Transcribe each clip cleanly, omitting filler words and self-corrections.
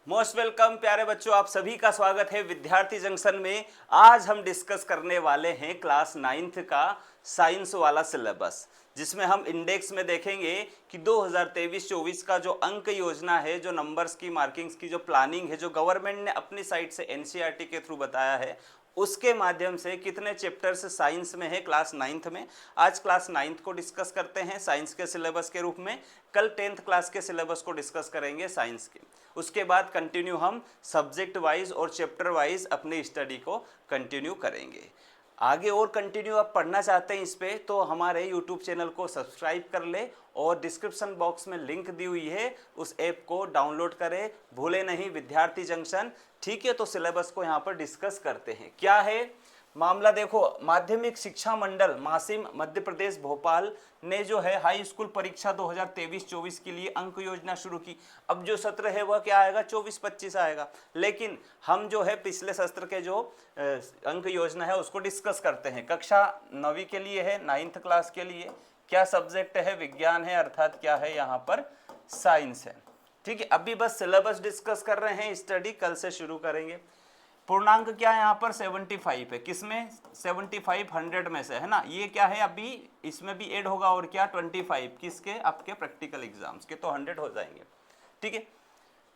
Most welcome प्यारे बच्चों, आप सभी का स्वागत है विद्यार्थी जंक्शन में। आज हम डिस्कस करने वाले हैं क्लास 9th का साइंस वाला सिलेबस, जिसमें हम इंडेक्स में देखेंगे कि 2023-24 का जो अंक योजना है, जो नंबर्स की मार्किंग्स की जो प्लानिंग है, जो गवर्नमेंट ने अपनी साइड से एनसीईआरटी के थ्रू बताया है, उसके माध्यम से कितने चैप्टर्स साइंस में है क्लास 9th में। आज क्लास 9th को डिस्कस करते हैं साइंस के सिलेबस के रूप में। कल 10th क्लास के सिलेबस को डिस्कस करेंगे साइंस के। उसके बाद कंटिन्यू हम सब्जेक्ट वाइज और चैप्टर वाइज अपनी स्टडी को कंटिन्यू करेंगे। आगे और कंटिन्यू आप पढ़ना चाहते हैं इस पे, तो हमारे यूट्यूब चैनल को सब्सक्राइब कर ले और डिस्क्रिप्शन बॉक्स में लिंक दी हुई है, उस ऐप को डाउनलोड करें, भूले नहीं विद्यार्थी जंक्शन। ठीक है, तो सिलेबस को यहाँ पर डिस्कस करते हैं। क्या है मामला, देखो, माध्यमिक शिक्षा मंडल मासिम मध्य प्रदेश भोपाल ने जो है हाई स्कूल परीक्षा 2023-24 के लिए अंक योजना शुरू की। अब जो सत्र है वह क्या आएगा, 24-25 आएगा, लेकिन हम जो है पिछले सत्र के जो अंक योजना है उसको डिस्कस करते हैं। कक्षा 9वीं के लिए है, 9th क्लास के लिए क्या सब्जेक्ट है, विज्ञान है, अर्थात क्या है यहाँ पर साइंस है। ठीक है, अभी बस सिलेबस डिस्कस कर रहे हैं, स्टडी कल से शुरू करेंगे। पूर्णांक क्या है यहाँ पर 75 है, किसमें 75 100 में से है ना। ये क्या है, अभी इसमें भी ऐड होगा और क्या 25 किसके, आपके प्रैक्टिकल एग्जाम्स के, तो 100 हो जाएंगे। ठीक है,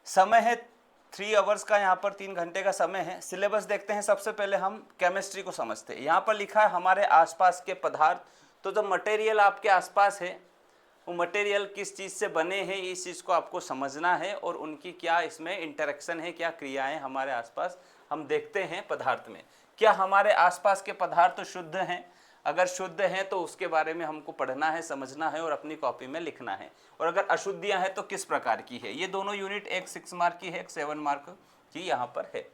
समय है 3 आवर्स का, यहाँ पर 3 घंटे का समय है। सिलेबस देखते हैं। सबसे पहले हम केमिस्ट्री को समझते हैं। यहाँ पर लिखा है हमारे आसपास के पदार्थ, तो जो मटेरियल आपके आसपास है वो मटेरियल किस चीज़ से बने हैं, इस चीज़ को आपको समझना है और उनकी क्या इसमें इंटरेक्शन है, क्या क्रियाएं हमारे आसपास हम देखते हैं पदार्थ में। क्या हमारे आसपास के पदार्थ शुद्ध हैं? अगर शुद्ध हैं तो उसके बारे में हमको पढ़ना है, समझना है और अपनी कॉपी में लिखना है। और अगर अशुद्धियां हैं तो किस प्रकार की है। ये दोनों यूनिट, एक 6 मार्क की है, एक 7 मार्क की यहाँ पर है।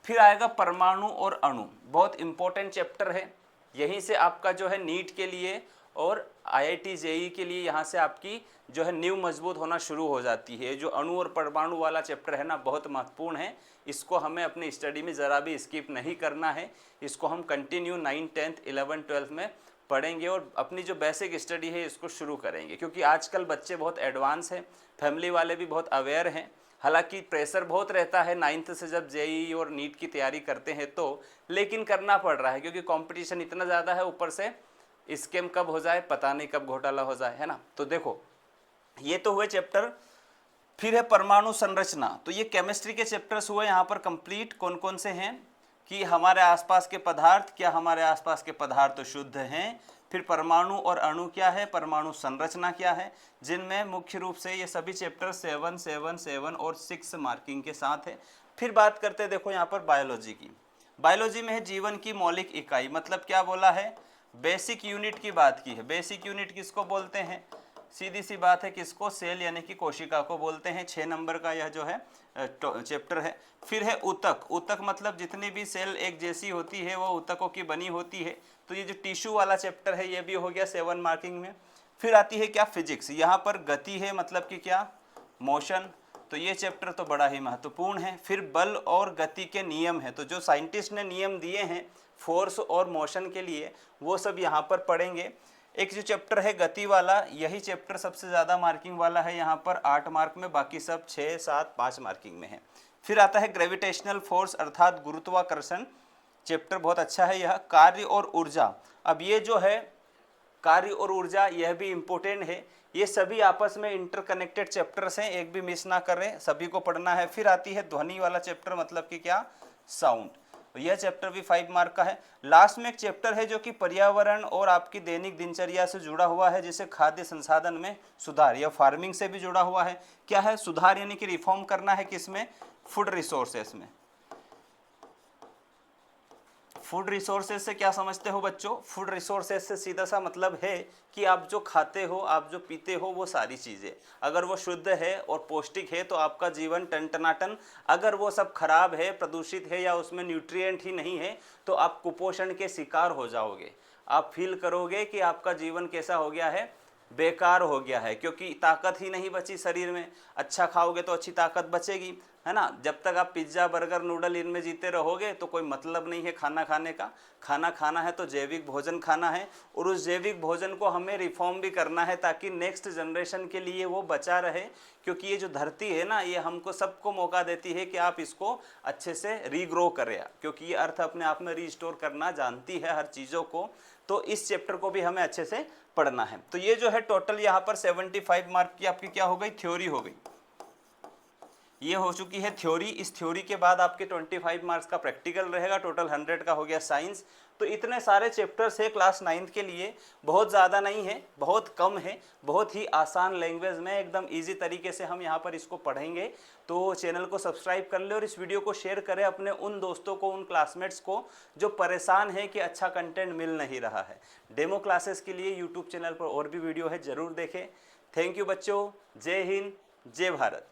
फिर आएगा परमाणु और अणु, बहुत इंपॉर्टेंट चैप्टर है। यहीं से आपका जो है नीट के लिए और आईआईटी जेईई के लिए यहाँ से आपकी जो है नींव मजबूत होना शुरू हो जाती है। जो अणु और परमाणु वाला चैप्टर है ना, बहुत महत्वपूर्ण है। इसको हमें अपनी स्टडी में ज़रा भी स्किप नहीं करना है। इसको हम continue 9th 10th 11th 12th में पढ़ेंगे और अपनी जो बेसिक स्टडी है इसको शुरू करेंगे, क्योंकि आजकल बच्चे बहुत एडवांस हैं, फैमिली वाले भी बहुत अवेयर हैं। हालांकि प्रेशर बहुत रहता है 9th से जब जेईई और नीट की तैयारी करते हैं तो, लेकिन करना पड़ रहा है क्योंकि कंपटीशन इतना ज़्यादा है। ऊपर से स्कैम कब हो जाए पता नहीं, कब घोटाला हो जाए, है ना। तो देखो, ये तो हुए चैप्टर। फिर है परमाणु संरचना, तो ये केमिस्ट्री के चैप्टर्स हुए यहाँ पर कंप्लीट। कौन कौन से हैं कि हमारे आसपास के पदार्थ, क्या हमारे आसपास के पदार्थ शुद्ध हैं। फिर परमाणु और अणु क्या है, परमाणु संरचना क्या है, जिनमें मुख्य रूप से ये सभी चैप्टर 7, 7, 7 और 6 मार्किंग के साथ है। फिर बात करते हैं, देखो यहाँ पर बायोलॉजी की। बायोलॉजी में है जीवन की मौलिक इकाई, मतलब क्या बोला है, बेसिक यूनिट की बात की है। बेसिक यूनिट किसको बोलते हैं, सीधी सी बात है, किसको, सेल यानी कि कोशिका को बोलते हैं। 6 नंबर का यह जो है चैप्टर है। फिर है ऊतक। ऊतक मतलब जितनी भी सेल एक जैसी होती है वो ऊतकों की बनी होती है। तो ये जो टिश्यू वाला चैप्टर है ये भी हो गया 7 मार्किंग में। फिर आती है क्या, फिजिक्स। यहाँ पर गति है, मतलब कि क्या, मोशन। तो ये चैप्टर तो बड़ा ही महत्वपूर्ण है। फिर बल और गति के नियम है, तो जो साइंटिस्ट ने नियम दिए हैं फोर्स और मोशन के लिए, वो सब यहाँ पर पढ़ेंगे। एक जो चैप्टर है गति वाला, यही चैप्टर सबसे ज़्यादा मार्किंग वाला है, यहाँ पर 8 मार्क में, बाकी सब 6, 7, 5 मार्किंग में है। फिर आता है ग्रेविटेशनल फोर्स अर्थात गुरुत्वाकर्षण, चैप्टर बहुत अच्छा है यह। कार्य और ऊर्जा, अब ये जो है कार्य और ऊर्जा, यह भी इम्पोर्टेंट है। ये सभी आपस में इंटरकनेक्टेड चैप्टर्स हैं, एक भी मिस ना करें, सभी को पढ़ना है। फिर आती है ध्वनि वाला चैप्टर, मतलब कि क्या, साउंड। यह चैप्टर भी 5 मार्क का है। लास्ट में एक चैप्टर है जो कि पर्यावरण और आपकी दैनिक दिनचर्या से जुड़ा हुआ है, जैसे खाद्य संसाधन में सुधार, या फार्मिंग से भी जुड़ा हुआ है। क्या है, सुधार यानी कि रिफॉर्म करना है, किसमें, फूड रिसोर्सेस में। फूड रिसोर्सेज से क्या समझते हो बच्चों, फूड रिसोर्सेज से सीधा सा मतलब है कि आप जो खाते हो, आप जो पीते हो, वो सारी चीज़ें अगर वो शुद्ध है और पौष्टिक है तो आपका जीवन टनटनाटन। अगर वो सब खराब है, प्रदूषित है, या उसमें न्यूट्रिएंट ही नहीं है तो आप कुपोषण के शिकार हो जाओगे। आप फील करोगे कि आपका जीवन कैसा हो गया है, बेकार हो गया है, क्योंकि ताकत ही नहीं बची शरीर में। अच्छा खाओगे तो अच्छी ताकत बचेगी, है ना। जब तक आप पिज्ज़ा बर्गर नूडल इनमें जीते रहोगे तो कोई मतलब नहीं है खाना खाने का। खाना खाना है तो जैविक भोजन खाना है, और उस जैविक भोजन को हमें रिफॉर्म भी करना है ताकि नेक्स्ट जनरेशन के लिए वो बचा रहे। क्योंकि ये जो धरती है ना, ये हमको सबको मौका देती है कि आप इसको अच्छे से रीग्रो करें, क्योंकि ये अर्थ अपने आप में रीस्टोर करना जानती है हर चीज़ों को। तो इस चैप्टर को भी हमें अच्छे से पढ़ना है। तो ये जो है टोटल यहाँ पर 75 मार्क की आपकी क्या हो गई, थ्योरी हो गई। ये हो चुकी है थ्योरी। इस थ्योरी के बाद आपके 25 मार्क्स का प्रैक्टिकल रहेगा, टोटल 100 का हो गया साइंस। तो इतने सारे चैप्टर्स है क्लास 9th के लिए, बहुत ज़्यादा नहीं है, बहुत कम है, बहुत ही आसान लैंग्वेज में एकदम इजी तरीके से हम यहाँ पर इसको पढ़ेंगे। तो चैनल को सब्सक्राइब कर ले और इस वीडियो को शेयर करें अपने उन दोस्तों को, उन क्लासमेट्स को जो परेशान है कि अच्छा कंटेंट मिल नहीं रहा है। डेमो क्लासेस के लिए यूट्यूब चैनल पर और भी वीडियो है, ज़रूर देखें। थैंक यू बच्चों, जय हिंद, जय भारत।